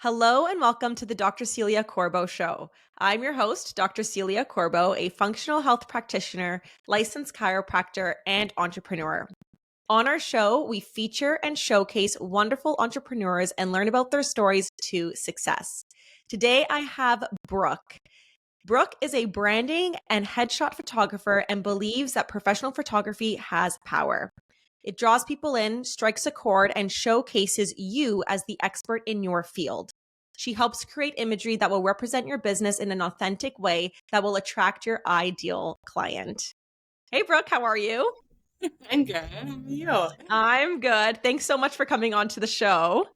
Hello and welcome to the Dr. Celia Corbo Show. I'm your host, Dr. Celia Corbo, a functional health practitioner, licensed chiropractor, and entrepreneur. On our show, we feature and showcase wonderful entrepreneurs and learn about their stories to success. Today, I have Brooke. Brooke is a branding and headshot photographer and believes that professional photography has power. It draws people in, strikes a chord, and showcases you as the expert in your field. She helps create imagery that will represent your business in an authentic way that will attract your ideal client. Hey, Brooke, how are you? I'm good. How are you? I'm good. Thanks so much for coming on to the show.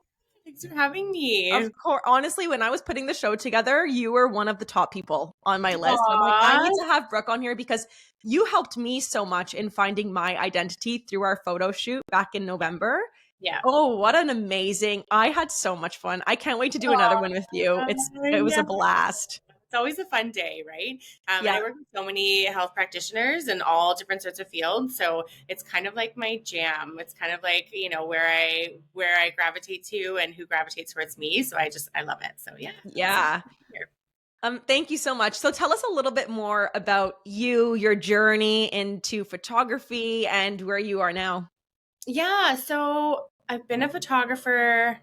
Thanks for having Of me. course, honestly, when I was putting the show together, you were one of the top people on my list. And I'm like, I Aw. need to have Brooke on here because you helped me so much in finding my identity through our photo shoot back in November. Yeah. Oh, what an amazing. I had so much fun. I can't wait to do another one with you. It was Yeah. a blast. It's always a fun day, right? And Yeah. I work with so many health practitioners in all different sorts of fields. So it's kind of like my jam. It's kind of like, where I gravitate to and who gravitates towards me. So I love it. So yeah. Awesome. Yeah. Thank you so much. So tell us a little bit more about you, your journey into photography and where you are now. Yeah, so I've been a photographer.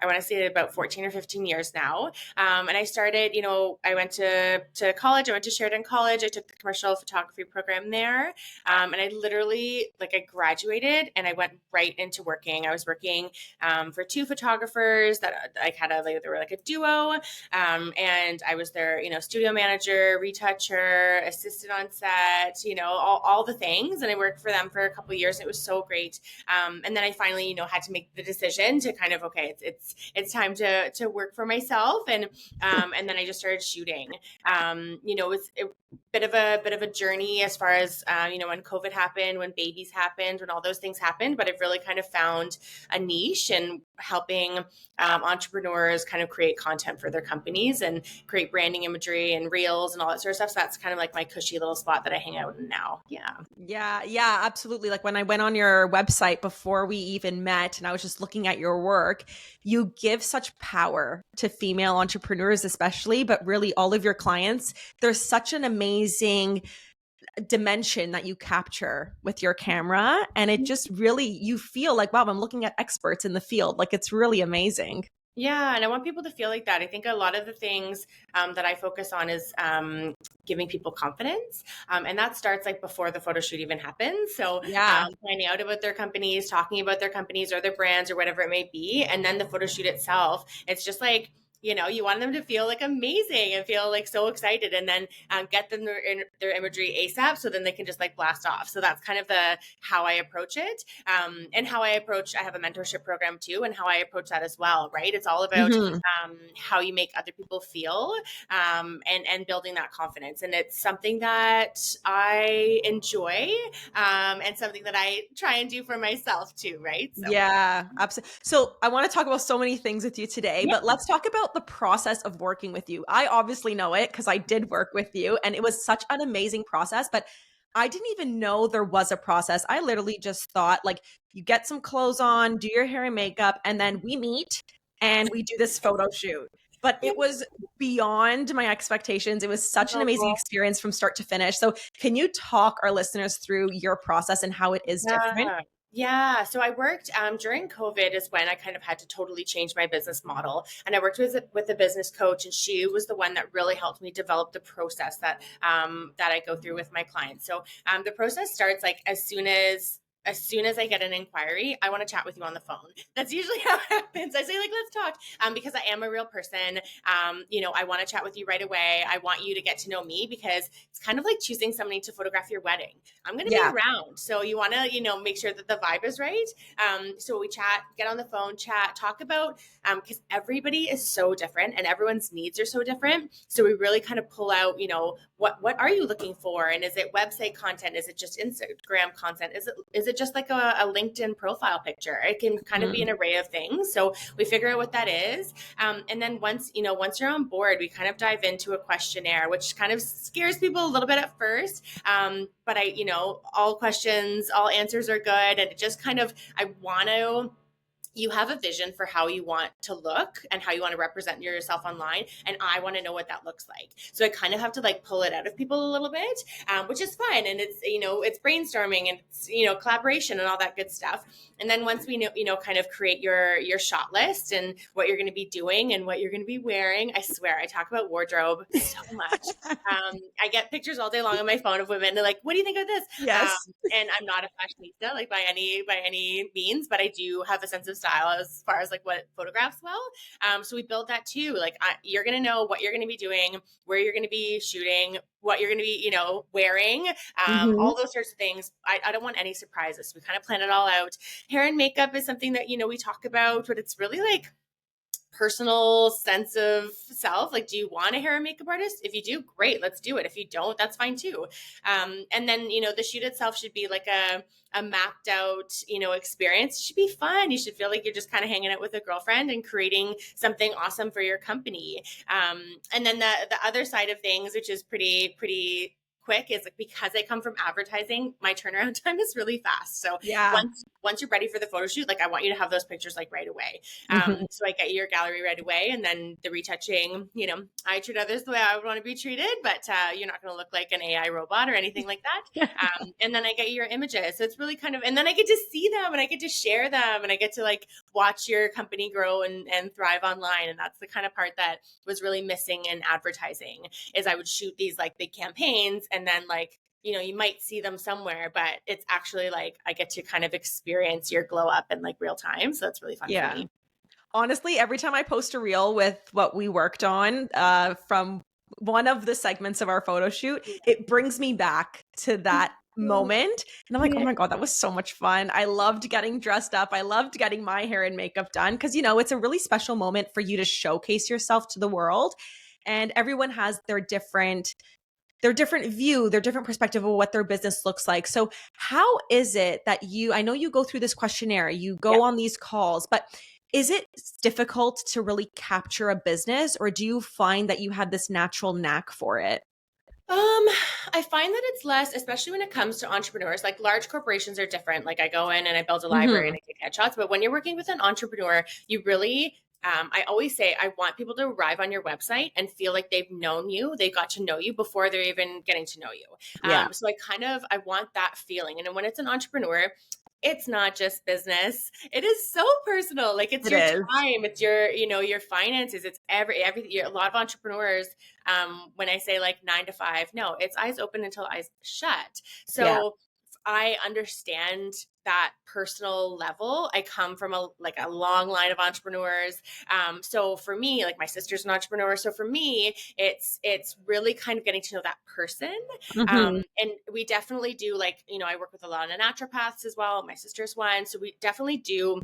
I want to say about 14 or 15 years now. And I started, I went to college. I went to Sheridan College. I took the commercial photography program there. And I literally, like, I graduated and I went right into working. I was working for two photographers that I had they were like a duo. And I was their, studio manager, retoucher, assistant on set, all the things. And I worked for them for a couple of years. And it was so great. And then I finally, had to make the decision to kind of, okay, it's time to work for myself. And then I just started shooting. It was a bit of a journey as far as, when COVID happened, when babies happened, when all those things happened, but I've really kind of found a niche in helping entrepreneurs kind of create content for their companies and create branding imagery and reels and all that sort of stuff. So that's kind of like my cushy little spot that I hang out in now. Yeah. Yeah, absolutely. Like when I went on your website before we even met and I was just looking at your work, you give such power to female entrepreneurs, especially, but really all of your clients. There's such an amazing dimension that you capture with your camera. And it just really, you feel like, wow, I'm looking at experts in the field. Like it's really amazing. Yeah, and I want people to feel like that. I think a lot of the things that I focus on is giving people confidence, and that starts like before the photo shoot even happens. So Yeah. finding out about their companies, talking about their companies or their brands or whatever it may be, and then the photo shoot itself. It's just like, you want them to feel like amazing and feel like so excited, and then get them their imagery ASAP, so then they can just like blast off. So that's kind of the how I approach it, and how I approach. I have a mentorship program too, and how I approach that as well. Right? It's all about Mhm. how you make other people feel, and building that confidence. And it's something that I enjoy, and something that I try and do for myself too. Right? So Yeah, absolutely. So I want to talk about so many things with you today, yeah. but let's talk about the process of working with you. I obviously know it because I did work with you and it was such an amazing process, but I didn't even know there was a process. I literally just thought like you get some clothes on, do your hair and makeup, and then we meet and we do this photo shoot. But it was beyond my expectations. It was such an amazing experience from start to finish. So, can you talk our listeners through your process and how it is different? Yeah. Yeah. So I worked during COVID is when I kind of had to totally change my business model. And I worked with a business coach, and she was the one that really helped me develop the process that I go through with my clients. So the process starts like as soon as I get an inquiry, I want to chat with you on the phone. That's usually how it happens. I say, like, let's talk, because I am a real person. I want to chat with you right away. I want you to get to know me, because it's kind of like choosing somebody to photograph your wedding. I'm going to be Yeah. around. So you want to, make sure that the vibe is right. So we chat, get on the phone, chat, talk about, because everybody is so different and everyone's needs are so different. So we really kind of pull out, what are you looking for? And is it website content? Is it just Instagram content? Is it just like a LinkedIn profile picture? It can kind of be an array of things. So we figure out what that is. And then once you're on board, we kind of dive into a questionnaire, which kind of scares people a little bit at first. But all questions, all answers are good. And it just kind of, I want to you have a vision for how you want to look and how you want to represent yourself online, and I want to know what that looks like. So I kind of have to like pull it out of people a little bit, which is fun, and it's, you know, it's brainstorming and it's, you know, collaboration and all that good stuff. And then once we know, you know, kind of create your shot list and what you're going to be doing and what you're going to be wearing. I swear I talk about wardrobe so much. I get pictures all day long on my phone of women. They're like, what do you think of this? Yes. And I'm not a fashionista like by any means, but I do have a sense of style as far as like what photographs well. So we build that too. Like you're gonna know what you're gonna be doing, where you're gonna be shooting, what you're gonna be, you know, wearing, all those sorts of things. I don't want any surprises. So we kind of plan it all out. Hair and makeup is something that, you know, we talk about, but it's really like personal sense of self. Like, do you want a hair and makeup artist? If you do, great, let's do it. If you don't, that's fine too. And then, you know, the shoot itself should be like a mapped out, you know, experience. It should be fun. You should feel like you're just kind of hanging out with a girlfriend and creating something awesome for your company. And then the other side of things, which is pretty quick, is like, because I come from advertising, my turnaround time is really fast. So Yeah. once you're ready for the photo shoot, like I want you to have those pictures like right away. So I get your gallery right away, and then the retouching, you know, I treat others the way I would want to be treated, but you're not going to look like an AI robot or anything like that. And then I get your images. So it's really kind of, and then I get to see them and I get to share them and I get to like watch your company grow and thrive online. And that's the kind of part that was really missing in advertising, is I would shoot these like big campaigns, and then like, you know, you might see them somewhere, but it's actually like I get to kind of experience your glow up in like real time. So that's really fun for me. Honestly, every time I post a reel with what we worked on from one of the segments of our photo shoot, it brings me back to that moment. And I'm like, oh my God, that was so much fun. I loved getting dressed up. I loved getting my hair and makeup done because, you know, it's a really special moment for you to showcase yourself to the world. And everyone has their different view, their different perspective of what their business looks like. So how is it that I know you go through this questionnaire, you go on these calls, but is it difficult to really capture a business, or do you find that you had this natural knack for it? I find that it's less, especially when it comes to entrepreneurs. Like large corporations are different. Like I go in and I build a library and I take headshots. But when you're working with an entrepreneur, you really, I always say, I want people to arrive on your website and feel like they've known you. They got to know you before they're even getting to know you. So I want that feeling. And then when it's an entrepreneur, it's not just business. It is so personal. Like it's your time, it's your, you know, your finances, it's everything. A lot of entrepreneurs, when I say like 9 to 5, no, it's eyes open until eyes shut. So I understand that personal level. I come from a long line of entrepreneurs. So for me, like my sister's an entrepreneur. So for me, it's really kind of getting to know that person. And we definitely do, like, you know, I work with a lot of naturopaths as well. My sister's one. So we definitely do,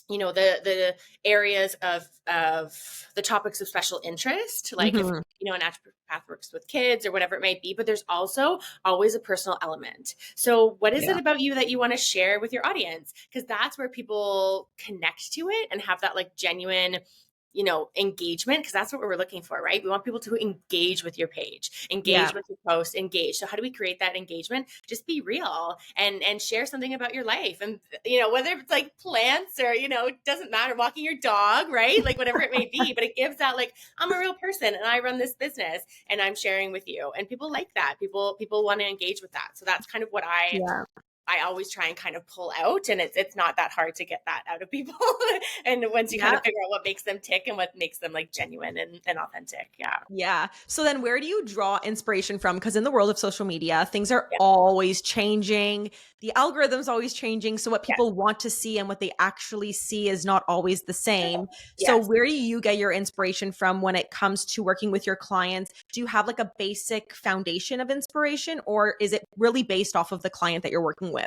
you know, the areas of the topics of special interest, like if, you know, a naturopath works with kids or whatever it might be, but there's also always a personal element. So what is it about you that you want to share with your audience? Because that's where people connect to it and have that like genuine, you know, engagement, because that's what we're looking for, right? We want people to engage with your page, engage with your post, engage. So how do we create that engagement? Just be real and share something about your life. And, you know, whether it's like plants or, you know, it doesn't matter, walking your dog, right? Like whatever it may be, but it gives that like, I'm a real person and I run this business and I'm sharing with you. And people like that. People want to engage with that. So that's kind of what I always try and kind of pull out, and it's not that hard to get that out of people. And once you kind of figure out what makes them tick and what makes them like genuine and authentic. Yeah. Yeah. So then where do you draw inspiration from? Because in the world of social media, things are always changing. The algorithm's always changing. So what people want to see and what they actually see is not always the same. So where do you get your inspiration from when it comes to working with your clients? Do you have like a basic foundation of inspiration, or is it really based off of the client that you're working with?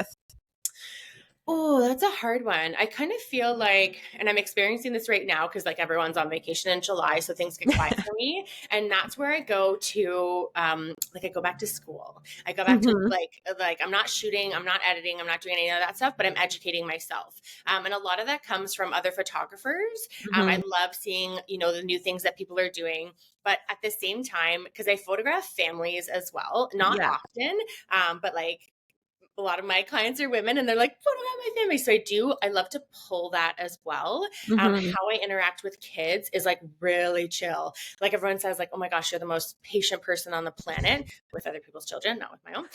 Oh, that's a hard one. I kind of feel like, and I'm experiencing this right now because like everyone's on vacation in July, so things get quiet for me. And that's where I go to, like I go back to school. I go back to like I'm not shooting, I'm not editing, I'm not doing any of that stuff, but I'm educating myself. And a lot of that comes from other photographers. I love seeing, you know, the new things that people are doing. But at the same time, because I photograph families as well, not often, but like a lot of my clients are women and they're like, photograph my family. So I love to pull that as well. Mhm. How I interact with kids is like really chill. Like everyone says like, oh my gosh, you're the most patient person on the planet with other people's children, not with my own.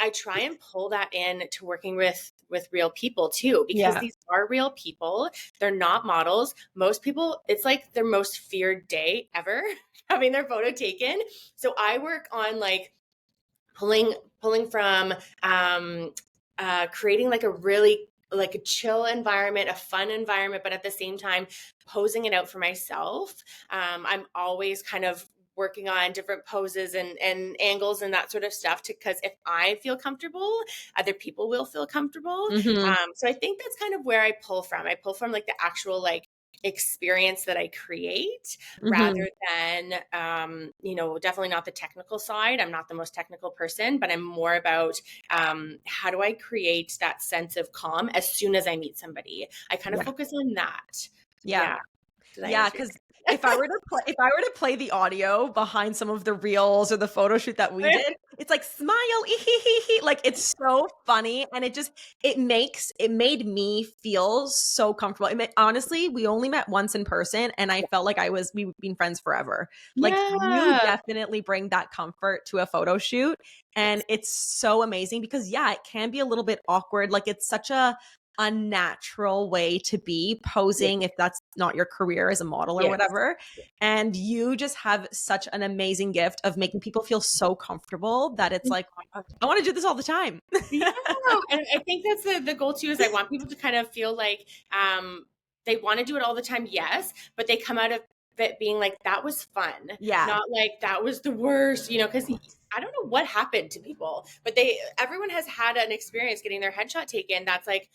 I try and pull that in to working with real people too, because Yeah. these are real people. They're not models. Most people, it's like their most feared day ever having their photo taken. So I work on like pulling from creating like a really like a chill environment, a fun environment, but at the same time posing it out for myself. I'm always kind of working on different poses and angles and that sort of stuff because if I feel comfortable, other people will feel comfortable. Mhm. So I think that's kind of where I pull from. I pull from like the actual like experience that I create Mhm. rather than, definitely not the technical side. I'm not the most technical person, but I'm more about how do I create that sense of calm as soon as I meet somebody? I kind of Yeah. focus on that. Yeah. Yeah. Did I Yeah, answer your because if I were to play the audio behind some of the reels or the photo shoot that we question? did, it's like smile, like it's so funny, and it made me feel so comfortable. Honestly, we only met once in person, and I felt like we've been friends forever. Like you Yeah. definitely bring that comfort to a photo shoot, and it's so amazing because yeah, it can be a little bit awkward. Like it's such a unnatural way to be Yes. posing if that's not your career as a model or Yes. whatever. And you just have such an amazing gift of making people feel so comfortable that it's like, I want to do this all the time. Yeah, and I think that's the goal too. Is I want people to kind of feel like they want to do it all the time, yes, but they come out of it being like that was fun, Yeah. not like that was the worst. Because I don't know what happened to people, but everyone has had an experience getting their headshot taken. That's like,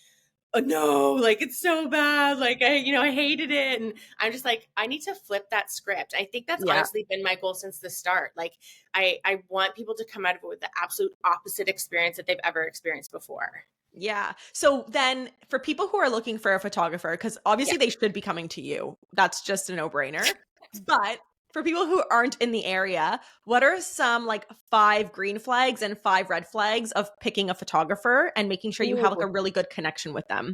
oh no, like it's so bad. Like I hated it, and I'm just like I need to flip that script. I think that's Yeah. honestly been my goal since the start. Like I want people to come out of it with the absolute opposite experience that they've ever experienced before. Yeah. So then for people who are looking for a photographer, because Yeah. obviously they should be coming to you, that's just a no brainer. But for people who aren't in the area, what are some like 5 green flags and 5 red flags of picking a photographer and making sure you have like Ooh. a really good connection with them?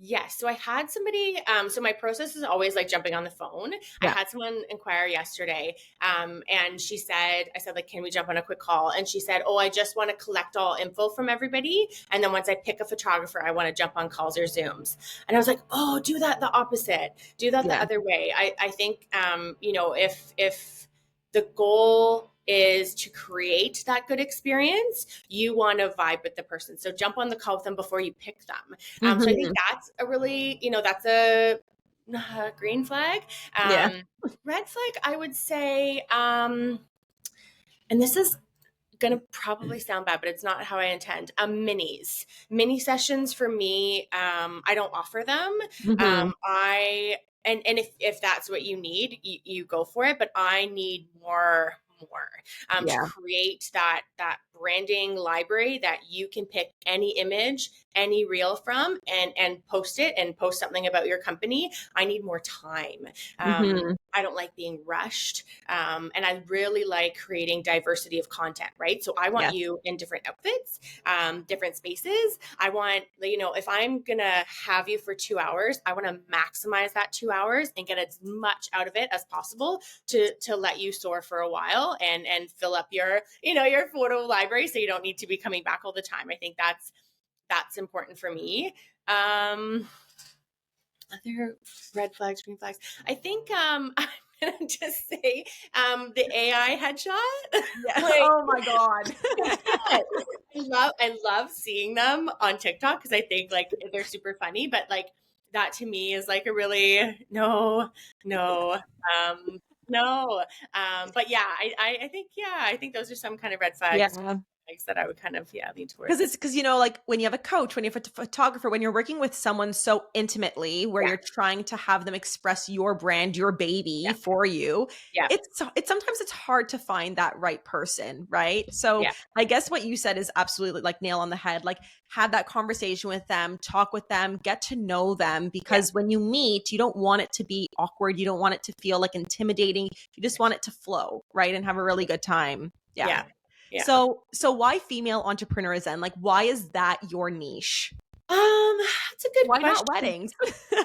Yes. So I had somebody, so my process is always like jumping on the phone. I Yeah. had someone inquire yesterday, and I said, like, can we jump on a quick call? And she said, oh, I just want to collect all info from everybody. And then once I pick a photographer, I want to jump on calls or Zooms. And I was like, oh, do that the opposite, do that the Yeah. other way. I think, if the goal is to create that good experience, you want to vibe with the person. So jump on the call with them before you pick them. So I think Mhm. that's a really, that's a green flag. Yeah. Red flag, I would say, and this is going to probably sound bad, but it's not how I intend. Mini sessions for me, I don't offer them. Mhm. And if that's what you need, you go for it. But I need more to Yeah. create that branding library that you can pick any image, any reel from, and post something about your company. I need more time. Mhm. I don't like being rushed. And I really like creating diversity of content, right? So I want Yes. you in different outfits, different spaces. I want, if I'm going to have you for 2 hours, I want to maximize that 2 hours and get as much out of it as possible to let you soar for a while and fill up your photo library so you don't need to be coming back all the time. I think that's important for me. Other red flags, green flags. I think I'm gonna just say the AI headshot. Yeah. Like Oh my God. I love seeing them on TikTok because I think like they're super funny, but like that to me is like a really no, no. But yeah, I think I think those are some kind of red flags Yeah. that I would kind of lean Because towards. it's because, like when you have a coach, when you have a photographer, when you're working with someone so intimately where Yeah, you're trying to have them express your brand, your yeah, baby for you, yeah, it's sometimes it's hard to find that right person, right? So yeah, I guess what you said is absolutely like nail on the head. Like have that conversation with them, talk with them, get to know them yeah. because when you meet, you don't want it to be awkward. You don't want it to feel like intimidating. You just want it to flow, right? And have a really good time. Yeah. Yeah. Yeah. So why female entrepreneurs then? Like, why is that your niche? That's a good Why not question. weddings? Yeah.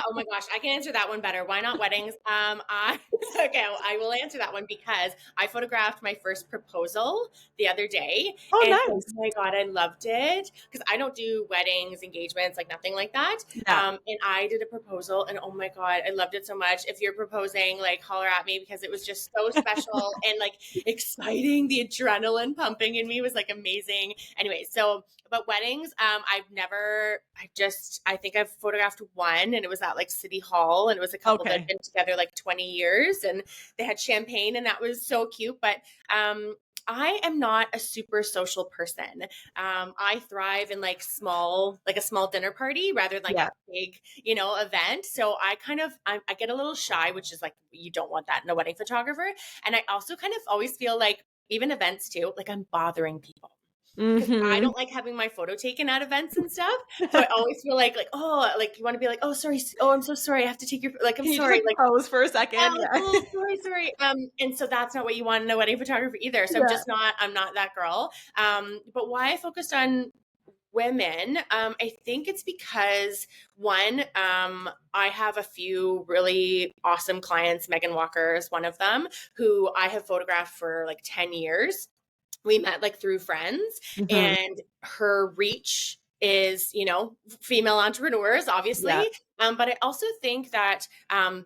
Oh my gosh, I can answer that one better. Why not weddings? I okay, I will answer that one because I photographed my first proposal the other day, Oh, and oh nice. my god, I loved it because I don't do weddings, engagements, like nothing like that. Yeah. And I did a proposal, and oh my god, I loved it so much. If you're proposing, like holler at me because it was just so special and like exciting. The adrenaline pumping in me was like amazing. Anyway, so but weddings, I think I've photographed one and it was at like City Hall and it was a couple that had Okay. been together like 20 years and they had champagne and that was so cute. But I am not a super social person. I thrive in like a small dinner party rather than like Yeah. a big, event. So I get a little shy, which is like, you don't want that in a wedding photographer. And I also kind of always feel like, even events too, like I'm bothering people because I Mm-hmm. don't like having my photo taken at events and stuff. So I always feel like, oh, like you want to be like, oh, sorry, oh, I'm so sorry, I have to take your, like, I'm Can you just like sorry, like, pose for a yeah, second? like, Yeah. oh, sorry, sorry. And so that's not what you want in a wedding photographer either. So Yeah. I'm not that girl. But why I focused on women, I think it's because one, I have a few really awesome clients. Megan Walker is one of them, who I have photographed for like 10 years. We met like through friends, Mm-hmm. and her reach is, female entrepreneurs, Yeah. obviously. But I also think that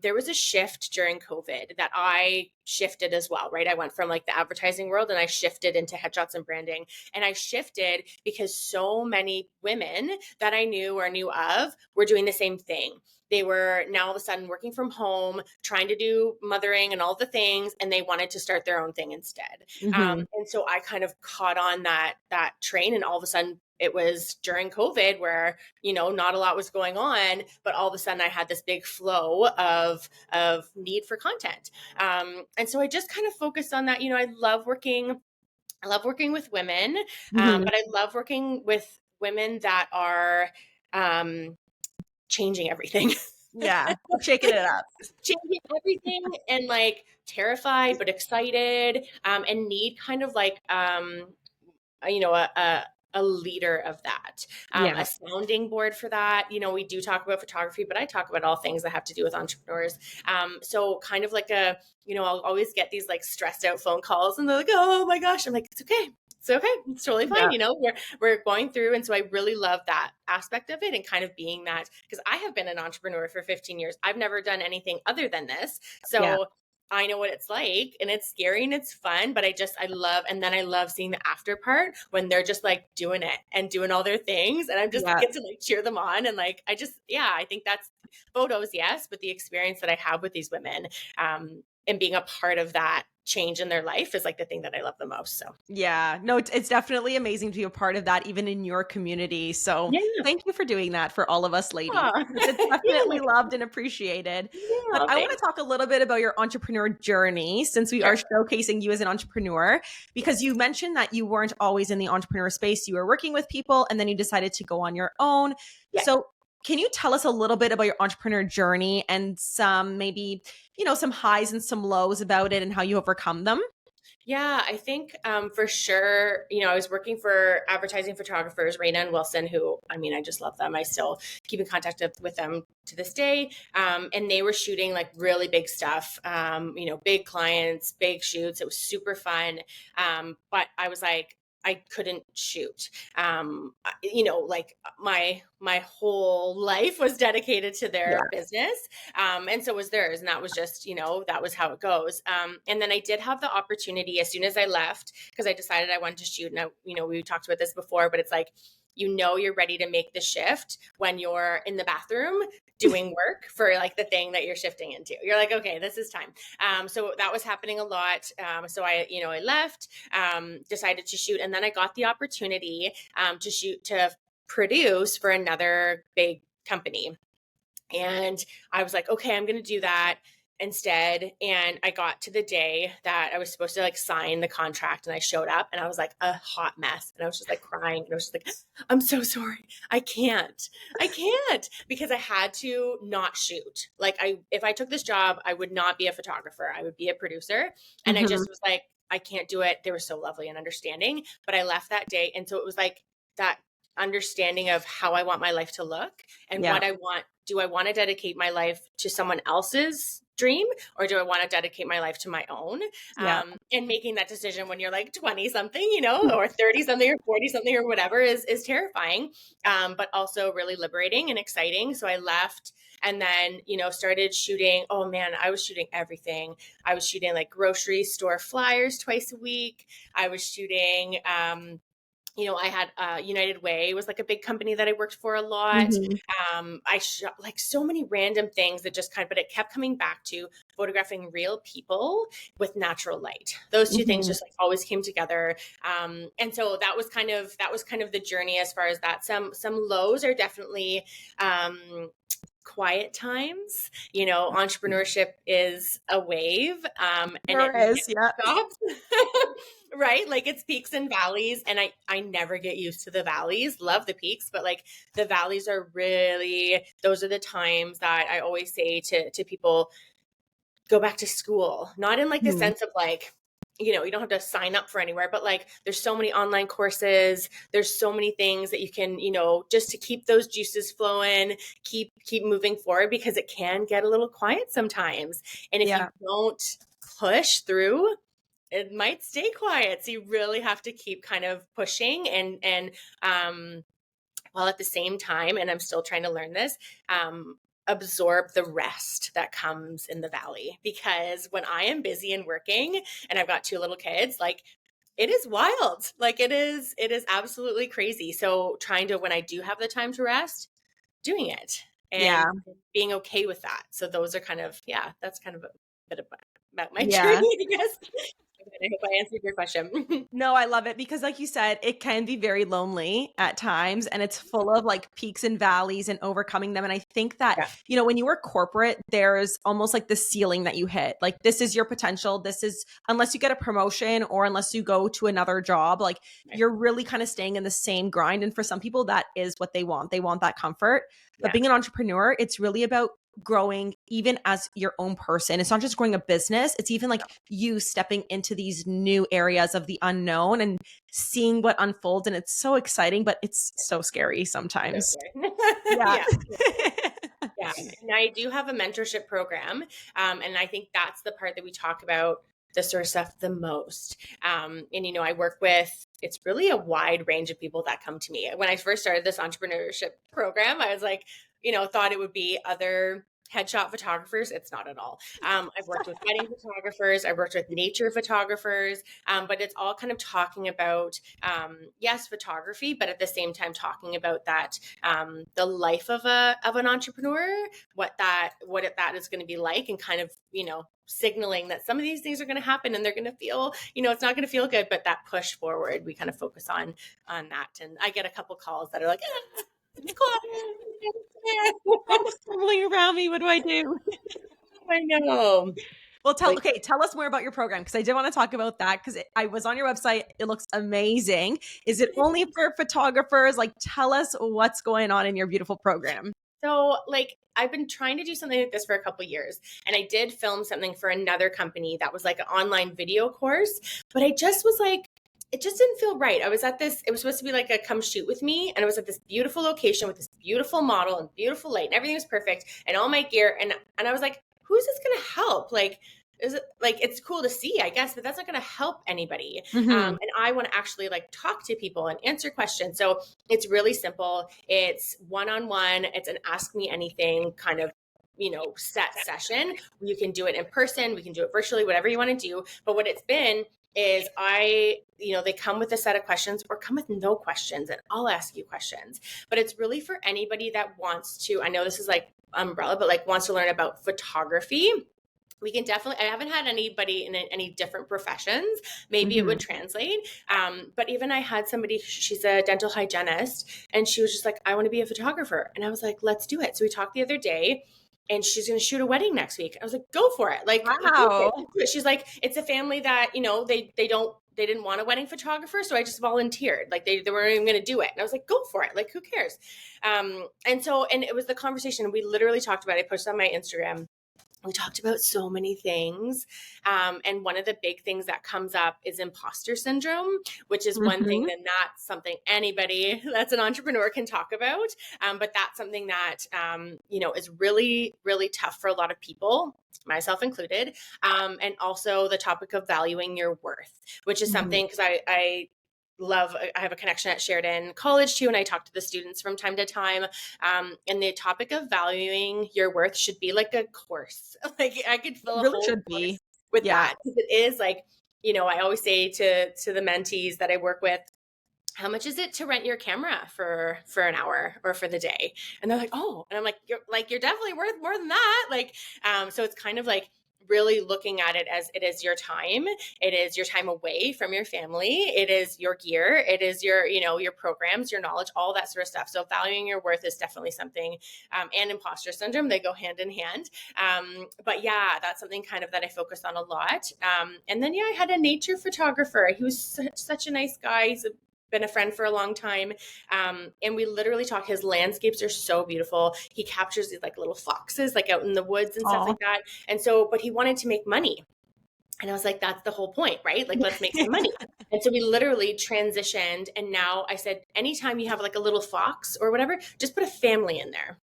there was a shift during COVID that I shifted as well, right? I went from like the advertising world and I shifted into headshots and branding. And I shifted because so many women that I knew or knew of were doing the same thing. They were now all of a sudden working from home, trying to do mothering and all the things, and they wanted to start their own thing instead. Mm-hmm. And so I kind of caught on that train, and all of a sudden it was during COVID where, not a lot was going on, but all of a sudden I had this big flow of need for content. And so I just kind of focused on that. I love working with women, Mm-hmm. but I love working with women that are changing everything. Yeah. Shaking it up. Changing everything and like terrified but excited, and need kind of like you know a, a a leader of that, Yeah. a sounding board for that. We do talk about photography, but I talk about all things that have to do with entrepreneurs. So kind of like I'll always get these like stressed out phone calls and they're like, oh my gosh, I'm like, it's okay, it's okay, it's totally fine. Yeah. We're going through. And so I really love that aspect of it, and kind of being that, because I have been an entrepreneur for 15 years. I've never done anything other than this. Yeah. So I know what it's like, and it's scary and it's fun, but I love seeing the after part when they're just like doing it and doing all their things. And I just Yeah. get to like cheer them on. And like, I think that's photos. Yes. But the experience that I have with these women, and being a part of that change in their life is like the thing that I love the most. So Yeah. No, it's definitely amazing to be a part of that, even in your community. So yeah. thank you for doing that for all of us ladies. Aw. It's definitely loved and appreciated. But Yeah, I want to thanks. talk a little bit about your entrepreneur journey, since we are Sure. showcasing you as an entrepreneur, because Yes. you mentioned that you weren't always in the entrepreneur space. You were working with people and then you decided to go on your own. Yeah. So can you tell us a little bit about your entrepreneur journey and some maybe, some highs and some lows about it and how you overcome them? Yeah, I think for sure, I was working for advertising photographers, Raina and Wilson, who, I mean, I just love them. I still keep in contact with them to this day. And they were shooting like really big stuff, big clients, big shoots. It was super fun. But I was like, I couldn't shoot. Like my whole life was dedicated to their Yeah. business, and so was theirs, and that was just that was how it goes. And then I did have the opportunity as soon as I left, because I decided I wanted to shoot. And we talked about this before, but it's like, you're ready to make the shift when you're in the bathroom doing work for like the thing that you're shifting into. You're like, okay, this is time. So that was happening a lot. So I left, decided to shoot, and then I got the opportunity to produce for another big company. And I was like, okay, I'm going to do that instead. And I got to the day that I was supposed to like sign the contract, and I showed up and I was like a hot mess. And I was just like crying, and I was just like, I'm so sorry. I can't, because I had to not shoot. Like if I took this job, I would not be a photographer. I would be a producer. And I Hmm. just was like, I can't do it. They were so lovely and understanding, but I left that day. And so it was like that understanding of how I want my life to look and Yeah. what I want. Do I want to dedicate my life to someone else's dream, or do I want to dedicate my life to my own? Yeah. And making that decision when you're like 20 something, you know, or 30 something or 40 something or whatever is terrifying, but also really liberating and exciting. So I left and then, you know, started shooting. Oh man, I was shooting everything. I was shooting like grocery store flyers twice a week. I was shooting, you know, I had United Way was like a big company that I worked for a lot. Mhm. I shot like so many random things that just kind of, but it kept coming back to photographing real people with natural light. Those two things Mhm. just like always came together. And so that was kind of the journey as far as that. Some lows are definitely quiet times. You know, entrepreneurship is a wave, and it There never is, yeah. stops. Right? Like it's peaks and valleys, and I never get used to the valleys. Love the peaks, but like the valleys are really, those are the times that I always say to people, go back to school. Not in like the Mhm. sense of like, you know, you don't have to sign up for anywhere, but like there's so many online courses, there's so many things that you can, you know, just to keep those juices flowing, keep moving forward, because it can get a little quiet sometimes. And if you Yeah. don't push through, it might stay quiet. So you really have to keep kind of pushing and while at the same time, and I'm still trying to learn this, absorb the rest that comes in the valley. Because when I am busy and working and I've got 2 little kids, like it is wild. Like it is absolutely crazy. So trying to, when I do have the time to rest, doing it Yeah. and being okay with that. So those are kind of, yeah, that's kind of a bit about my Yeah. journey, I guess. I hope I answered your question. No, I love it because like you said, it can be very lonely at times and it's full of like peaks and valleys and overcoming them. And I think that, Yeah. you know, when you work corporate, there's almost like the ceiling that you hit. Like this is your potential. This is, unless you get a promotion or unless you go to another job, like Right. you're really kind of staying in the same grind. And for some people, that is what they want. They want that comfort. But Yeah. being an entrepreneur, it's really about growing even as your own person. It's not just growing a business, it's even like you stepping into these new areas of the unknown and seeing what unfolds. And it's so exciting, but it's so scary So sometimes. scary. Yeah. Yeah. Yeah. And I do have a mentorship program. And I think that's the part that we talk about this sort of stuff the most. And, you know, I work with, it's really a wide range of people that come to me. When I first started this entrepreneurship program, I was like, you know, thought it would be other headshot photographers. It's not at all. I've worked with wedding photographers. I've worked with nature photographers, but it's all kind of talking about, yes, photography, but at the same time talking about that, the life of an entrepreneur, what that is going to be like, and kind of, you know, signaling that some of these things are going to happen and they're going to feel, you know, it's not going to feel good, but that push forward, we kind of focus on that. And I get a couple calls that are like, it's quiet. Oh, stumbling around me. What do I do? I know. Well, Like, tell us more about your program because I did want to talk about that because I was on your website. It looks amazing. Is it only for photographers? Like, tell us what's going on in your beautiful program. so like I've been trying to do something like this for a couple of years, and I did film something for another company that was like an online video course, but I just was like, it just didn't feel right. I was at this, it was supposed to be like a come shoot with me, and it was at this beautiful location with this beautiful model and beautiful light and everything was perfect and all my gear, and I was like, who's this going to help? Like, is it like, it's cool to see, I guess, but that's not going to help anybody. Mm-hmm. And I want to actually like talk to people and answer questions. So it's really simple. It's one-on-one. It's an ask me anything kind of, you know, set session. You can do it in person. We can do it virtually, whatever you want to do. But what it's been is you know, they come with a set of questions or come with no questions, and I'll ask you questions. But it's really for anybody that wants to, I know this is like umbrella, but like wants to learn about photography. We can definitely, I haven't had anybody in any different professions. Maybe it would translate. But even I had somebody, she's a dental hygienist, and she was just like, I want to be a photographer. And I was like, let's do it. So we talked the other day, and she's going to shoot a wedding next week. I was like, go for it. Like, Wow. she's like, it's a family that, you know, they didn't want a wedding photographer. So I just volunteered. Like they weren't even going to do it. And I was like, go for it. Like, who cares? And it was the conversation. We literally talked about it. I posted on my Instagram. we talked about so many things. And one of the big things that comes up is imposter syndrome, which is one thing that not something anybody that's an entrepreneur can talk about. But that's something that, is really, really tough for a lot of people, myself included. And also the topic of valuing your worth, which is something, because I have a connection at Sheridan College too, and I talk to the students from time to time. And the topic of valuing your worth should be like a course. Like I could fill It a really whole should course be. with Yeah. that, because it is like, I always say to the mentees that I work with, how much is it to rent your camera for an hour or for the day? And they're like, oh, and I'm like, you're definitely worth more than that. Like, so it's kind of like really looking at it as it is your time. It is your time away from your family. It is your gear. It is your, your programs, your knowledge, all that sort of stuff. So valuing your worth is definitely something, and imposter syndrome, they go hand in hand. But yeah, that's something kind of that I focus on a lot. And then, I had a nature photographer. He was such a nice guy. He's been a friend for a long time. And we literally talk, his landscapes are so beautiful. He captures these like little foxes, like out in the woods and stuff like that. And so, but he wanted to make money. And I was like, that's the whole point, right? Like, let's make some money. And so we literally transitioned. And now I said, anytime you have like a little fox or whatever, just put a family in there.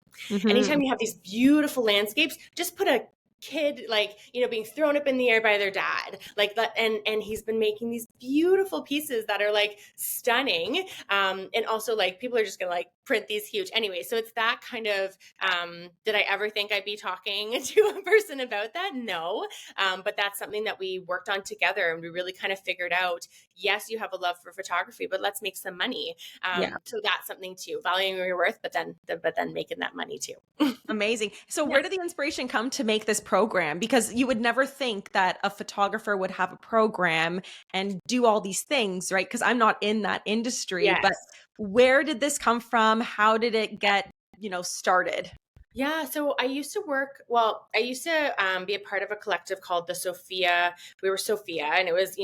Anytime you have these beautiful landscapes, just put a kid, like, being thrown up in the air by their dad, like that. And he's been making these beautiful pieces that are like stunning. And also like people are just gonna like print these huge anyway. So it's that kind of, did I ever think I'd be talking to a person about that? No. But that's something that we worked on together, and we really kind of figured out, yes, you have a love for photography, but let's make some money. So that's something too, valuing your worth, but then making that money too. Amazing. So where did the inspiration come to make this program? Because you would never think that a photographer would have a program and do all these things, right? Because I'm not in that industry, Yes. but where did this come from? How did it get, started? Yeah, so I used to be a part of a collective called the Sophia. We were Sophia, and it was,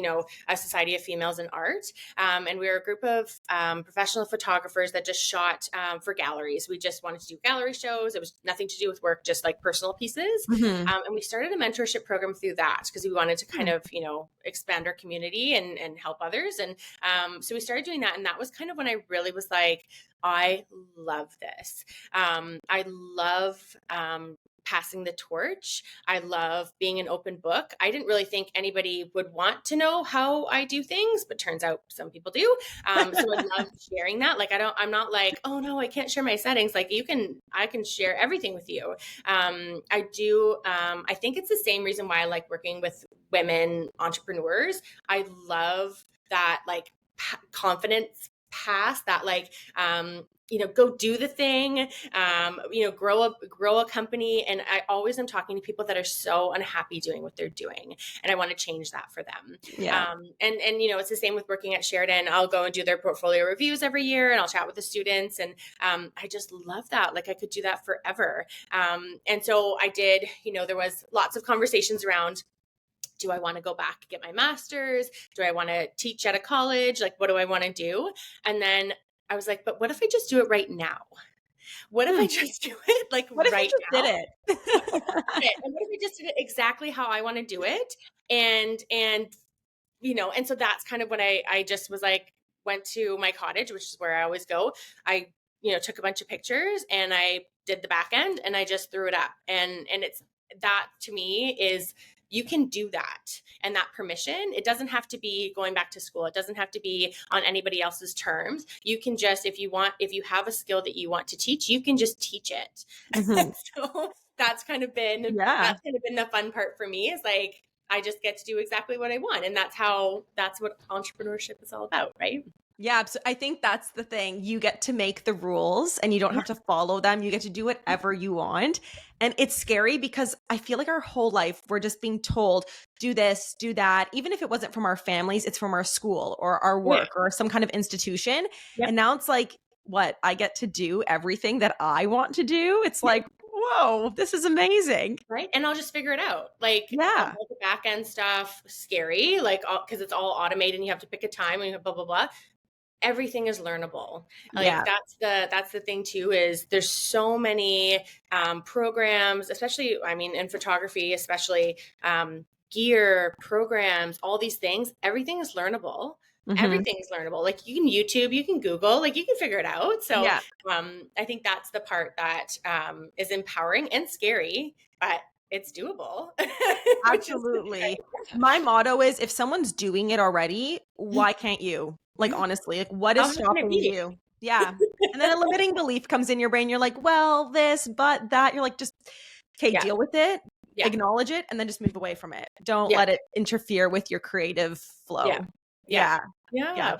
a society of females in art. And we were a group of professional photographers that just shot for galleries. We just wanted to do gallery shows. It was nothing to do with work, just like personal pieces. And we started a mentorship program through that because we wanted to kind of, expand our community and help others. And so we started doing that. And that was kind of when I really was like, I love this. I love passing the torch. I love being an open book. I didn't really think anybody would want to know how I do things, but turns out some people do. So I love sharing that. Like, I'm not like, oh no, I can't share my settings. Like I can share everything with you. I do. I think it's the same reason why I like working with women entrepreneurs. I love that, like, confidence pass, that like, go do the thing, grow a company. And I always am talking to people that are so unhappy doing what they're doing, and I want to change that for them. And it's the same with working at Sheridan. I'll go and do their portfolio reviews every year, and I'll chat with the students, and I just love that. Like I could do that forever. And so I did. There was lots of conversations around, do I want to go back, get my master's? Do I want to teach at a college? Like, what do I want to do? And then I was like, but what if I just do it right now? What if I just do it like what if right you just now? did it? And what if I just did it exactly how I want to do it? And so that's kind of when I just was like, went to my cottage, which is where I always go. I, took a bunch of pictures and I did the back end and I just threw it up. And it's, that to me is, you can do that. And that permission, it doesn't have to be going back to school. It doesn't have to be on anybody else's terms. You can just, if you have a skill that you want to teach, you can just teach it. So that's kind of been the fun part for me, is like, I just get to do exactly what I want. And that's what entrepreneurship is all about, right? Yeah, so I think that's the thing. You get to make the rules and you don't have to follow them. You get to do whatever you want. And it's scary because I feel like our whole life we're just being told, do this, do that. Even if it wasn't from our families, it's from our school or our work or some kind of institution. And now it's like, what? I get to do everything that I want to do. It's like, whoa, this is amazing. Right. And I'll just figure it out. Like, all the back end stuff, scary, like, because it's all automated and you have to pick a time and you have blah, blah, blah. everything is learnable. Like Yeah. that's the thing too, is there's so many programs, especially, I mean, in photography, especially gear programs, all these things, everything is learnable. Hmm. Everything's learnable. Like you can YouTube, you can Google, like you can figure it out. So Yeah. I think that's the part that is empowering and scary, but it's doable, which is Absolutely. My motto is if someone's doing it already, great. why can't you? Like, honestly, like, what How is hard can it stopping be? you? Yeah. And then a limiting belief comes in your brain. You're like, well, this, but that. You're like, just, okay, Yeah, deal with it, yeah, acknowledge it, and then just move away from it. Don't yeah, let it interfere with your creative yeah, flow. yeah, Yeah. Yeah. yeah.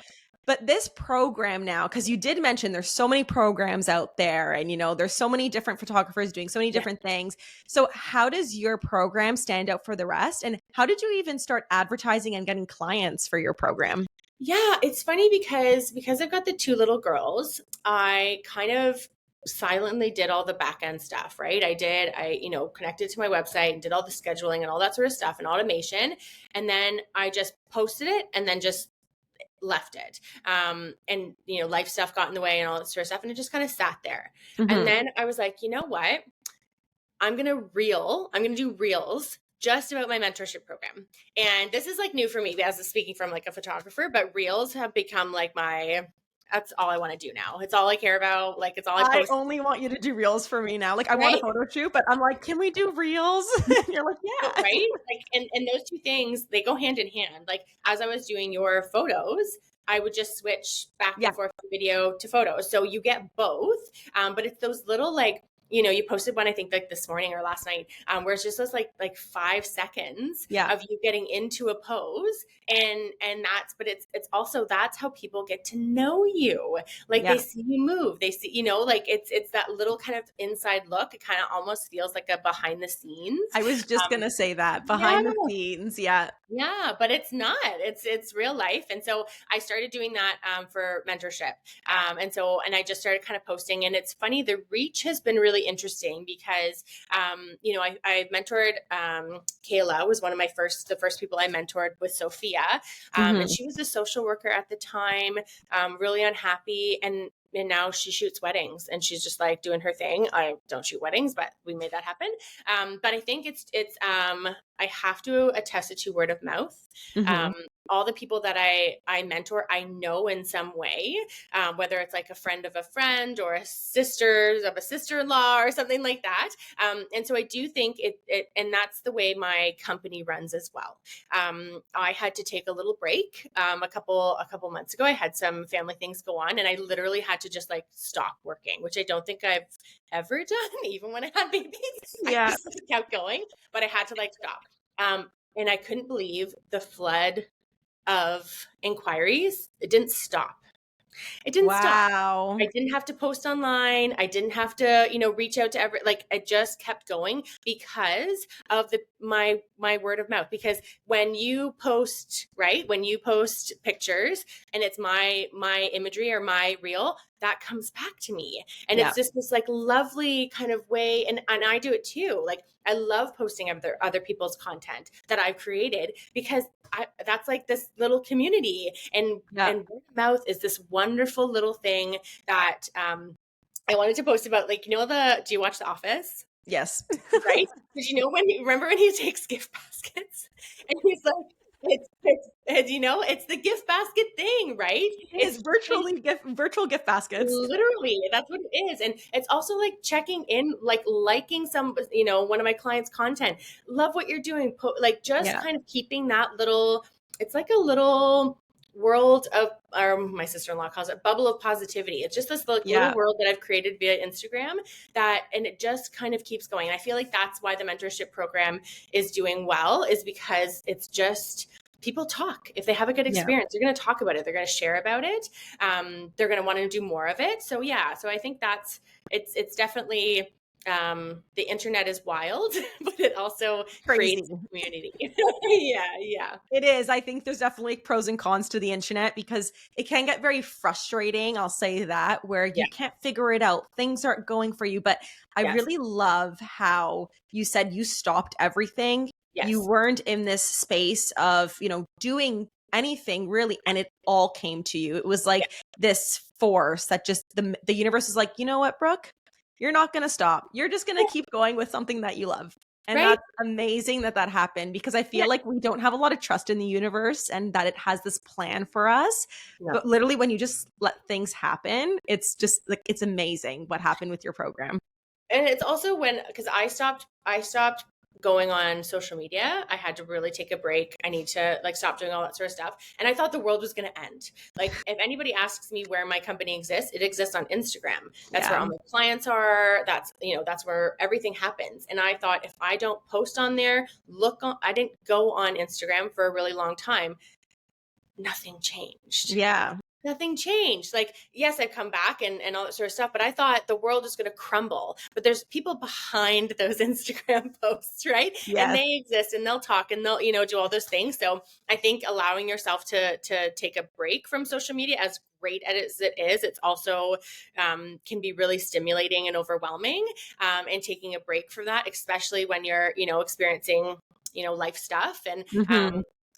But this program now, because you did mention there's so many programs out there and, there's so many different photographers doing so many Yeah. different things. So how does your program stand out for the rest? And how did you even start advertising and getting clients for your program? Yeah, it's funny because I've got the two little girls, I kind of silently did all the back end stuff, right? I connected to my website and did all the scheduling and all that sort of stuff and automation. And then I just posted it and then just left it. And life stuff got in the way and all that sort of stuff. And it just kind of sat there. And Hmm. then I was like, you know what? I'm going to do reels just about my mentorship program. And this is like new for me as speaking from like a photographer, but reels have become like that's all I want to do now. It's all I care about. Like it's all I I post, only want you to do reels for me now. Like, I want a right? photo shoot, but I'm like, can we do reels? And you're like, yeah. Right? Like, and those two things, they go hand in hand. Like as I was doing your photos, I would just switch back Yeah. and forth from video to photos. So you get both. But it's those little like, you posted one I think like this morning or last night, where it's just those like 5 seconds Yeah. of you getting into a pose, and but it's also that's how people get to know you. Like they Yeah. see you move, they see like it's that little kind of inside look. It kind of almost feels like a behind the scenes. I was just Um, going to say that yeah, behind the scenes. Yeah. yeah, but it's not. It's real life, and so I started doing that for mentorship, and I just started kind of posting. And it's funny, the reach has been really interesting because I mentored Kayla was one of the first people I mentored with Sophia, and Hmm. she was a social worker at the time, really unhappy, and now she shoots weddings and she's just like doing her thing. I don't shoot weddings, but we made that happen. But I think it's I have to attest it to word of mouth. Hmm. Um, all the people that I mentor, I know in some way, whether it's like a friend of a friend or a sister of a sister-in-law or something like that. And so I do think and that's the way my company runs as well. I had to take a little break a couple months ago. I had some family things go on, and I literally had to just like stop working, which I don't think I've ever done, even when I had babies. I Yeah. just kept going, but I had to like stop. And I couldn't believe the flood of inquiries. It didn't stop. It didn't stop. Wow. I didn't have to post online. I didn't have to, reach out to like I just kept going because of my word of mouth. Because when you post, right, when you post pictures and it's my imagery or my reel, that comes back to me. And Yeah. it's just this like lovely kind of way. And I do it too. Like I love posting other people's content that I've created because that's like this little community, Yeah. and word of mouth is this wonderful little thing that I wanted to post about. Like, do you watch The Office? Yes. Right? Because remember when he takes gift baskets and he's like, it's the gift basket thing, right? It It's is virtual gift baskets. literally, that's what it is. And it's also like checking in, like liking one of my clients' content. Love what you're doing. Like just Yeah. kind of keeping that little, it's like a little world of, or my sister-in-law calls it bubble of positivity. It's just this like little Yeah. world that I've created via Instagram and it just kind of keeps going. And I feel like that's why the mentorship program is doing well, is because it's just, people talk. If they have a good Yeah. experience, they're going to talk about it. They're going to share about it. They're going to want to do more of it. So yeah, so I think it's definitely, the internet is wild, but it also Crazy. creates a community. Yeah, yeah. It is. I think there's definitely pros and cons to the internet because it can get very frustrating. I'll say that, where Yeah. you can't figure it out. Things aren't going for you. But I Yes. really love how you said you stopped everything. You Yes. weren't in this space of, doing anything really, and it all came to you. It was like this force that just the universe is like, you know what, Brooke, you're not going to stop. You're just going to keep going with something that you love. And Right? that's amazing that that happened, because I Yeah. feel like we don't have a lot of trust in the universe and that it has this plan for us. No. But literally, when you just let things happen, it's just like, it's amazing what happened with your program. And it's also because I stopped going on social media. I had to really take a break. I need to like stop doing all that sort of stuff. And I thought the world was going to end. Like if anybody asks me where my company exists, it exists on Instagram. That's where all my clients are. That's where everything happens. And I thought if I don't post on there, I didn't go on Instagram for a really long time. Nothing changed. Yeah. Nothing changed. Like, yes, I've come back and all that sort of stuff, but I thought the world was going to crumble. But there's people behind those Instagram posts, right? Yes. And they exist and they'll talk and they'll, do all those things. So I think allowing yourself to take a break from social media, as great as it is, it's also can be really stimulating and overwhelming. And taking a break from that, especially when you're, experiencing, life stuff. And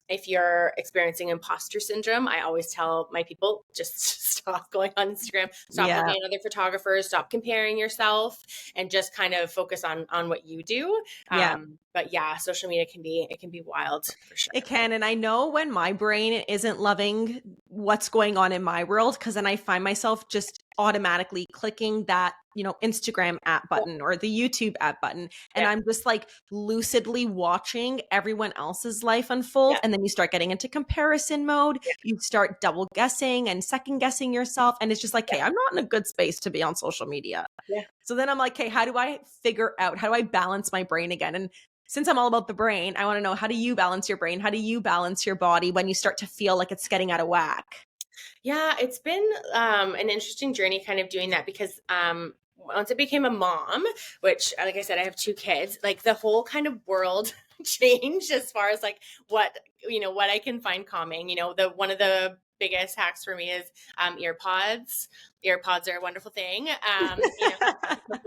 if you're experiencing imposter syndrome, I always tell my people, just stop going on Instagram, stop looking at other photographers, stop comparing yourself, and just kind of focus on what you do. But yeah, social media can be wild for sure. It can. And I know when my brain isn't loving what's going on in my world, because then I find myself just automatically clicking that, Instagram app button or the YouTube app button. And I'm just like lucidly watching everyone else's life unfold. And then you start getting into comparison mode. You start double guessing and second guessing yourself. And it's just like, hey, I'm not in a good space to be on social media. So then I'm like, hey, how do I balance my brain again? And since I'm all about the brain, I want to know, how do you balance your brain? How do you balance your body when you start to feel like it's getting out of whack? Yeah, it's been an interesting journey kind of doing that, because once I became a mom, which, like I said, I have 2 kids, like the whole kind of world changed as far as like what I can find calming. One of the biggest hacks for me is earpods. Earpods are a wonderful thing.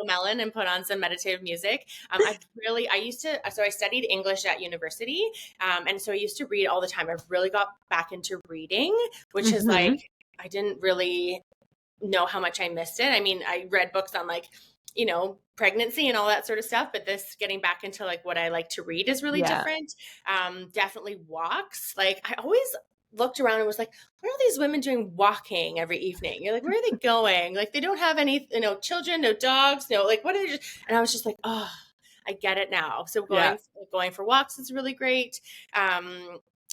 Melon and put on some meditative music. I studied English at university. And so I used to read all the time. I've really got back into reading, which is like, I didn't really know how much I missed it. I mean, I read books on like, pregnancy and all that sort of stuff, but this getting back into like what I like to read is really different. Definitely walks. Like I always looked around and was like, where are these women doing walking every evening? You're like, where are they going? Like they don't have any, children, no dogs, like what are they just, and I was just like, oh, I get it now. So going for walks is really great.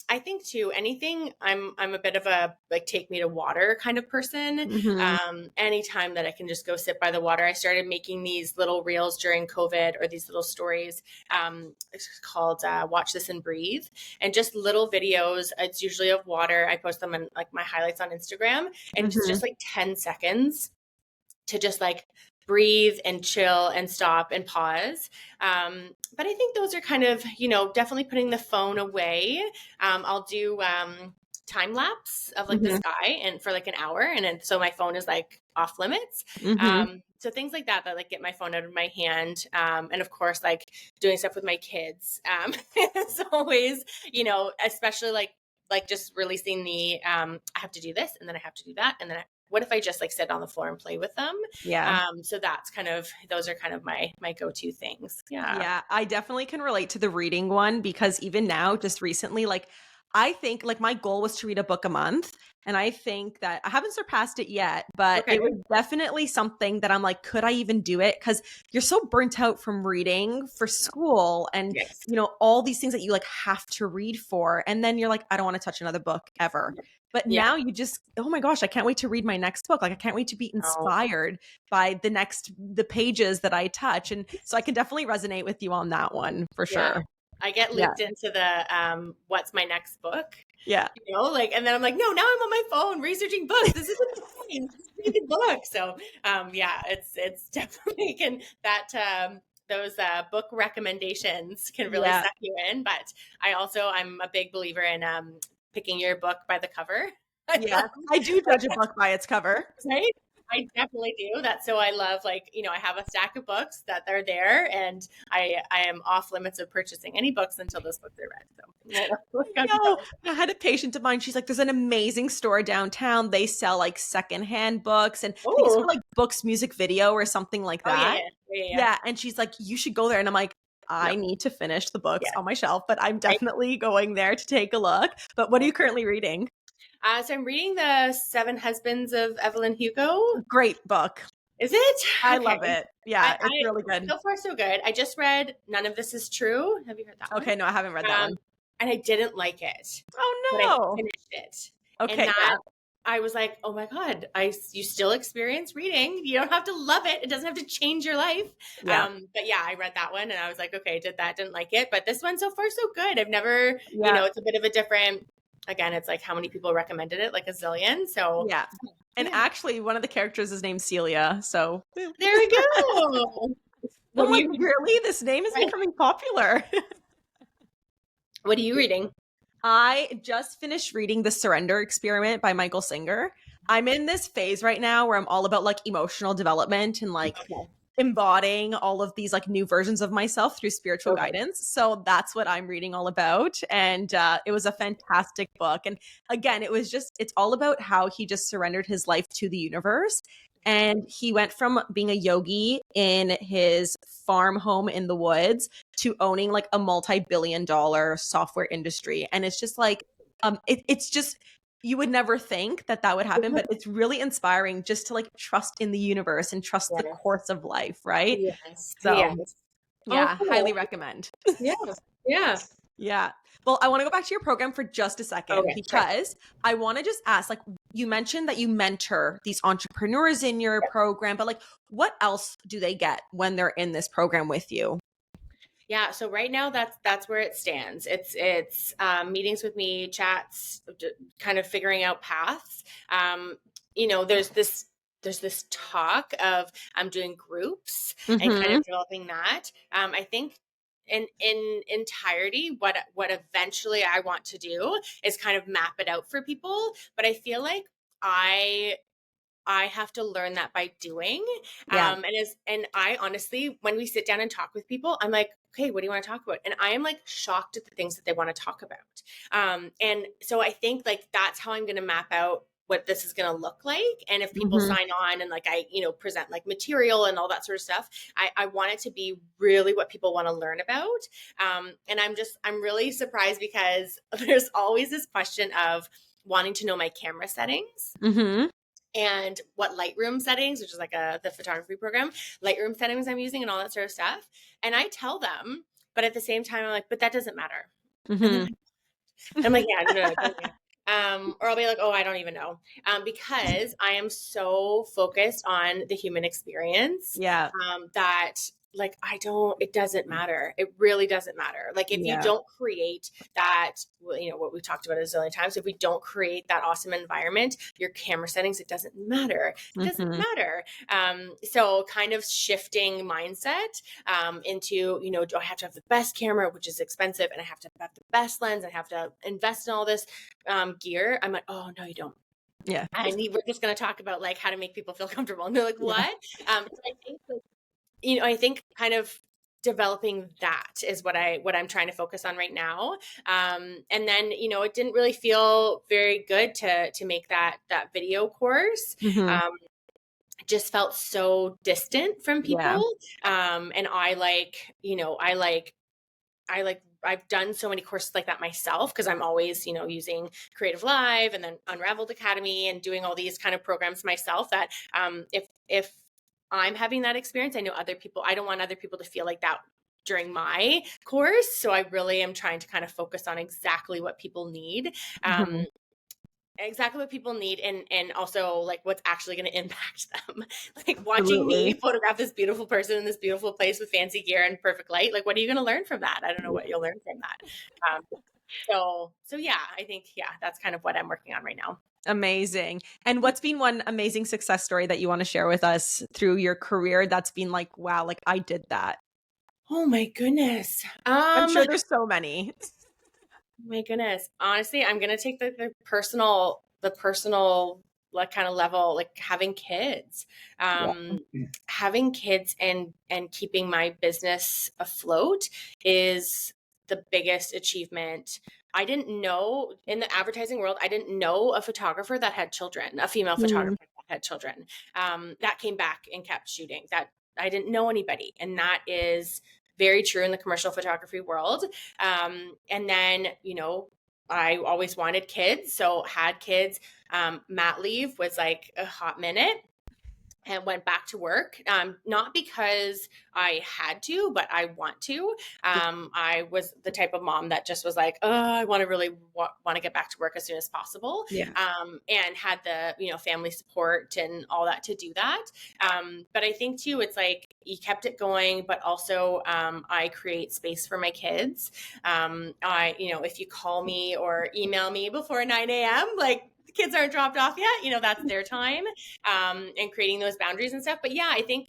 I think too, anything, I'm a bit of a like take me to water kind of person. Anytime that I can just go sit by the water. I started making these little reels during COVID, or these little stories. It's called Watch This and Breathe, and just little videos. It's usually of water. I post them in like my highlights on Instagram, and it's just like 10 seconds to just like breathe and chill and stop and pause. But I think those are kind of, definitely putting the phone away. I'll do time lapse of like the sky and for like an hour. And then, so my phone is like off limits. So things like that like get my phone out of my hand. And of course, like doing stuff with my kids. It's always, especially like just releasing the, I have to do this and then I have to do that. And then what if I just like sit on the floor and play with them? So those are kind of my go-to things. Yeah, I definitely can relate to the reading one, because even now, just recently, like I think like my goal was to read a book a month. And I think that I haven't surpassed it yet, but it was definitely something that I'm like, could I even do it? Because you're so burnt out from reading for school and, all these things that you like have to read for. And then you're like, I don't want to touch another book ever. But now you just, oh my gosh, I can't wait to read my next book. Like I can't wait to be inspired by the pages that I touch. And so I can definitely resonate with you on that one for sure. I get looped into the what's my next book? Yeah. And then I'm like, no, now I'm on my phone researching books. This isn't fine. Just read the book. So it's definitely those book recommendations can really suck you in. But I'm a big believer in picking your book by the cover. I do judge a book by its cover. Right? I definitely do. That's so I love I have a stack of books that are there, and I am off limits of purchasing any books until those books are read. So No, I had a patient of mine. She's like, there's an amazing store downtown. They sell like secondhand books, and I think it's Oh, for like books, music video, or something like oh yeah, that. yeah, yeah, yeah, Yeah. And she's like, you should go there. And I'm like, I yep, need to finish the books yeah, on my shelf, but I'm right. definitely going there to take a look. But what are you currently reading? So I'm reading the Seven Husbands of Evelyn Hugo. Great book. Is it? I Okay. love it. Yeah, it's really good. So far so good. I just read None of This Is True. Have you heard that one? Okay, no, I haven't read that one. And I didn't like it, but I Oh no. finished it. And Okay, that yeah. I was like, oh my God, you still experience reading. You don't have to love it. It doesn't have to change your life. Yeah. But yeah, I read that one and I was like, okay, didn't like it. But this one so far so good. I've never, Yeah. it's a bit of a different, again, it's like how many people recommended it, like a zillion. So Yeah. And actually one of the characters is named Celia. So there we go. I'm like, really? This name is becoming popular. What are you reading? I just finished reading The Surrender Experiment by Michael Singer. I'm in this phase right now where I'm all about like emotional development and like embodying all of these like new versions of myself through spiritual guidance. So that's what I'm reading all about. And it was a fantastic book. And again, it's all about how he just surrendered his life to the universe. And he went from being a yogi in his farm home in the woods to owning like a multi-billion-dollar software industry. And it's just like, it's just, you would never think that would happen, but it's really inspiring just to like trust in the universe and trust the course of life, right? Yes. So, Yes. yeah, cool. highly recommend. Yeah. Yeah. Yeah. Well, I want to go back to your program for just a second because I want to just ask, like, you mentioned that you mentor these entrepreneurs in your program, but like, what else do they get when they're in this program with you? Yeah, so right now that's where it stands. It's meetings with me, chats, kind of figuring out paths. There's this talk of I'm doing groups and kind of developing that. I think in entirety, what eventually I want to do is kind of map it out for people. But I feel like I have to learn that by doing. Yeah. And I honestly, when we sit down and talk with people, I'm like, okay, what do you want to talk about? And I am like shocked at the things that they want to talk about. And so I think like that's how I'm going to map out what this is going to look like. And if people sign on and like I, present like material and all that sort of stuff, I want it to be really what people want to learn about. And I'm really surprised because there's always this question of wanting to know my camera settings. And what Lightroom settings, which is like the photography program, Lightroom settings I'm using and all that sort of stuff. And I tell them, but at the same time, I'm like, but that doesn't matter. I'm like, yeah, no. Or I'll be like, oh, I don't even know. Because I am so focused on the human experience. Yeah. That like, it doesn't matter. It really doesn't matter. Like if you don't create that, what we talked about a zillion times, if we don't create that awesome environment, your camera settings, it doesn't matter. It doesn't matter. So kind of shifting mindset into, do I have to have the best camera, which is expensive, and I have to have the best lens, and I have to invest in all this gear. I'm like, oh, no, you don't. Yeah. We're just going to talk about like how to make people feel comfortable. And they're like, what? So I think I think kind of developing that is what I'm trying to focus on right now. And then, it didn't really feel very good to make that video course. Just felt so distant from people. And I've done so many courses like that myself because I'm always, using Creative Live and then Unraveled Academy and doing all these kind of programs myself that if I'm having that experience, I know I don't want other people to feel like that during my course. So I really am trying to kind of focus on exactly what people need. Exactly what people need and also like what's actually going to impact them. Like watching me photograph this beautiful person in this beautiful place with fancy gear and perfect light. Like, what are you going to learn from that? I don't know what you'll learn from that. So yeah, I think, that's kind of what I'm working on right now. Amazing. And what's been one amazing success story that you want to share with us through your career that's been like, wow, like I did that? Oh my goodness. I'm sure there's so many. My goodness. Honestly, I'm going to take the personal like kind of level, like having kids, having kids and keeping my business afloat is the biggest achievement. I didn't know, in the advertising world, I didn't know a photographer that had children, a female photographer that had children, that came back and kept shooting. That I didn't know anybody. And that is very true in the commercial photography world. And then, I always wanted kids. So had kids. Mat leave was like a hot minute, and went back to work. Not because I had to, but I want to. I was the type of mom that just was like, oh, I want to really want to get back to work as soon as possible. Yeah. And had the, family support and all that to do that. But I think too, it's like you kept it going, but also I create space for my kids. If you call me or email me before 9 a.m., like, the kids aren't dropped off yet, that's their time, and creating those boundaries and stuff. But yeah, I think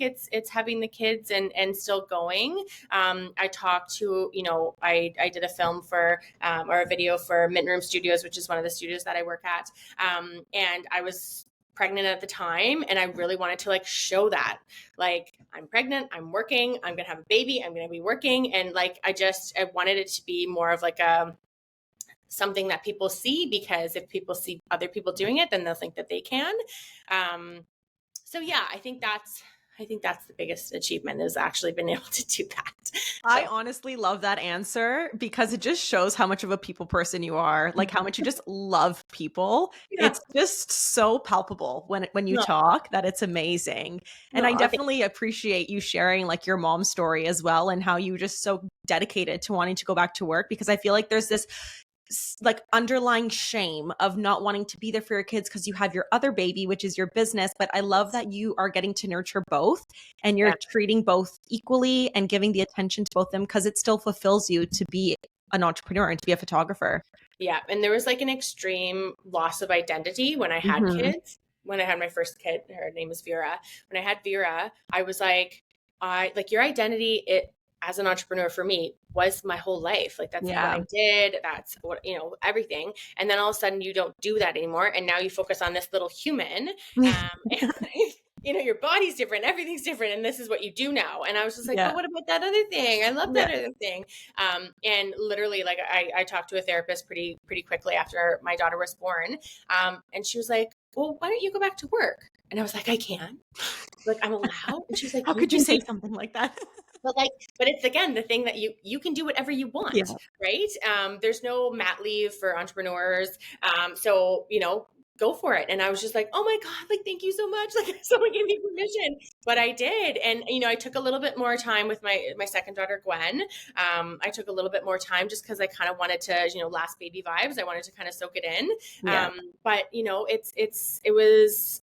it's having the kids and still going. I talked to, I did a film for, or a video for Mint Room Studios, which is one of the studios that I work at. And I was pregnant at the time, and I really wanted to like show that, like, I'm pregnant, I'm working, I'm gonna have a baby, I'm gonna be working. And like I wanted it to be more of like something that people see, because if people see other people doing it, then they'll think that they can. So yeah, I think that's the biggest achievement, is actually being able to do that. I honestly love that answer, because it just shows how much of a people person you are, like how much you just love people. Yeah. It's just so palpable when you talk, that it's amazing. And I definitely appreciate you sharing like your mom's story as well, and how you were just so dedicated to wanting to go back to work, because I feel like there's this like underlying shame of not wanting to be there for your kids because you have your other baby, which is your business. But I love that you are getting to nurture both, and you're treating both equally and giving the attention to both of them, because it still fulfills you to be an entrepreneur and to be a photographer. Yeah. And there was like an extreme loss of identity when I had kids. When I had my first kid, her name is Vera. When I had Vera, I was like, your identity, as an entrepreneur for me, was my whole life. Like, that's what I did. That's what, everything. And then all of a sudden you don't do that anymore. And now you focus on this little human. And your body's different, everything's different. And this is what you do now. And I was just like, but what about that other thing? I love that other thing. And literally, like, I talked to a therapist pretty quickly after my daughter was born. And she was like, well, why don't you go back to work? And I was like, I can. Like, I'm allowed. And she's like, how could you say something like that? But it's, again, the thing that you can do whatever you want, right? There's no mat leave for entrepreneurs. So, go for it. And I was just like, oh my God, like, thank you so much. Like, someone gave me permission, but I did. And, I took a little bit more time with my second daughter, Gwen. I took a little bit more time just because I kind of wanted to, last baby vibes. I wanted to kind of soak it in. But it was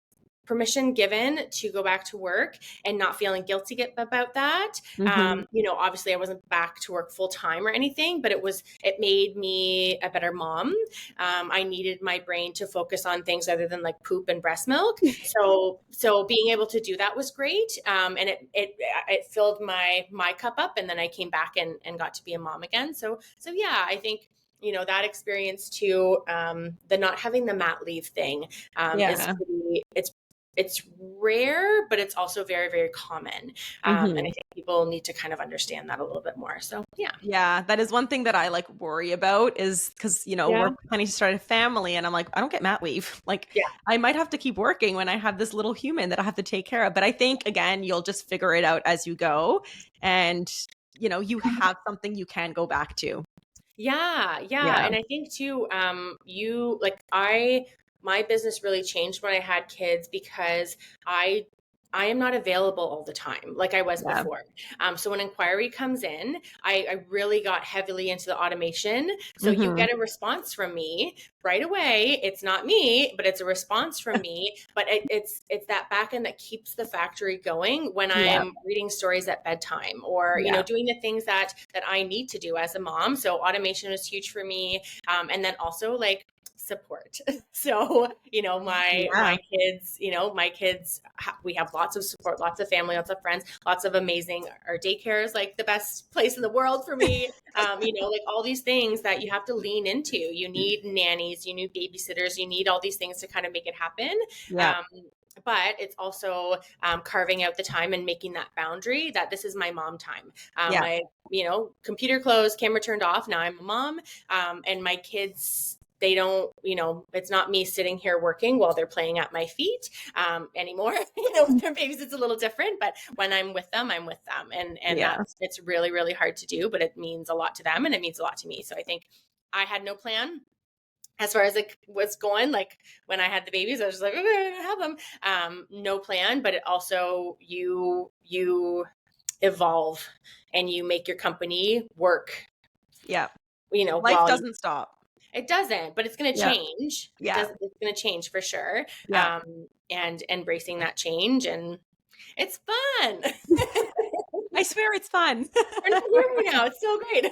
permission given to go back to work, and not feeling guilty about that. Obviously I wasn't back to work full time or anything, but it made me a better mom. I needed my brain to focus on things other than like poop and breast milk. So being able to do that was great. And it filled my cup up, and then I came back and got to be a mom again. So yeah, I think, that experience too, the not having the mat leave thing, it's rare, but it's also very, very common. And I think people need to kind of understand that a little bit more. So yeah, that is one thing that I like worry about, is because we're planning to start a family, and I'm like, I don't get mat leave. Like, I might have to keep working when I have this little human that I have to take care of. But I think, again, you'll just figure it out as you go, and you have something you can go back to. Yeah. And I think too, my business really changed when I had kids, because I am not available all the time like I was before. So when inquiry comes in, I really got heavily into the automation. So you get a response from me right away. It's not me, but it's a response from me. But it's that back end that keeps the factory going when I'm reading stories at bedtime, or doing the things that I need to do as a mom. So automation was huge for me. And then also like support. So, my kids, we have lots of support, lots of family, lots of friends, lots of amazing, our daycare is like the best place in the world for me. Like all these things that you have to lean into. You need nannies, you need babysitters, you need all these things to kind of make it happen. but it's also carving out the time and making that boundary that this is my mom time. Yeah. My, computer closed, camera turned off. Now I'm a mom, and my kids, they don't, it's not me sitting here working while they're playing at my feet anymore. With their babies, it's a little different, but when I'm with them, I'm with them. And Yeah. it's really, really hard to do, but it means a lot to them and it means a lot to me. So I think I had no plan as far as like what's going. Like when I had the babies, I was just like, okay, I'm gonna have them. No plan, but it also you evolve and you make your company work. Yeah. Life While doesn't stop. it doesn't, but it's going to Yeah. change. Yeah. It's going to change for sure. Yeah. And embracing that change, and it's fun. I swear it's fun. We're not here now. It's so great.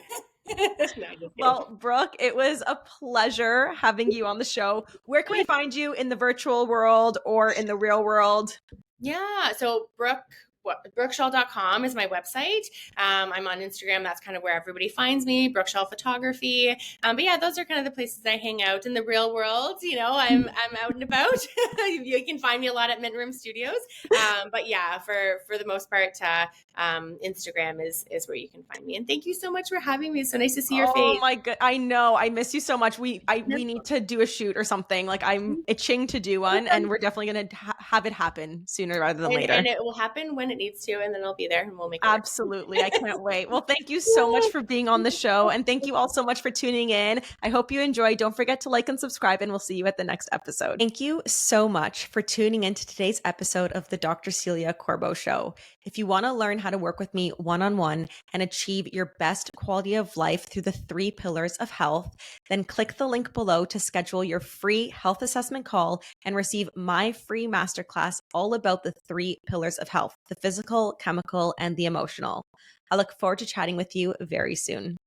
No, Well, Brooke, it was a pleasure having you on the show. Where can we find you in the virtual world or in the real world? Yeah. So BrookeSchaal.com is my website. I'm on Instagram. That's kind of where everybody finds me, Brooke Schaal Photography. But yeah, those are kind of the places I hang out in the real world. I'm out and about. You can find me a lot at Mint Room Studios. But yeah, for the most part, Instagram is where you can find me. And thank you so much for having me. It's so nice to see your Oh face. my god, I know. I miss you so much. We need to do a shoot or something. Like I'm itching to do one, and we're definitely going to have it happen sooner rather than later. And it will happen when it needs to, and then I'll be there and we'll make it work. Absolutely. I can't wait. Well, thank you so much for being on the show, and thank you all so much for tuning in. I hope you enjoy. Don't forget to like and subscribe, and we'll see you at the next episode. Thank you so much for tuning into today's episode of the Dr. Celia Corbo Show. If you want to learn how to work with me one-on-one and achieve your best quality of life through the 3 pillars of health, then click the link below to schedule your free health assessment call and receive my free masterclass all about the 3 pillars of health: the physical, chemical, and the emotional. I look forward to chatting with you very soon.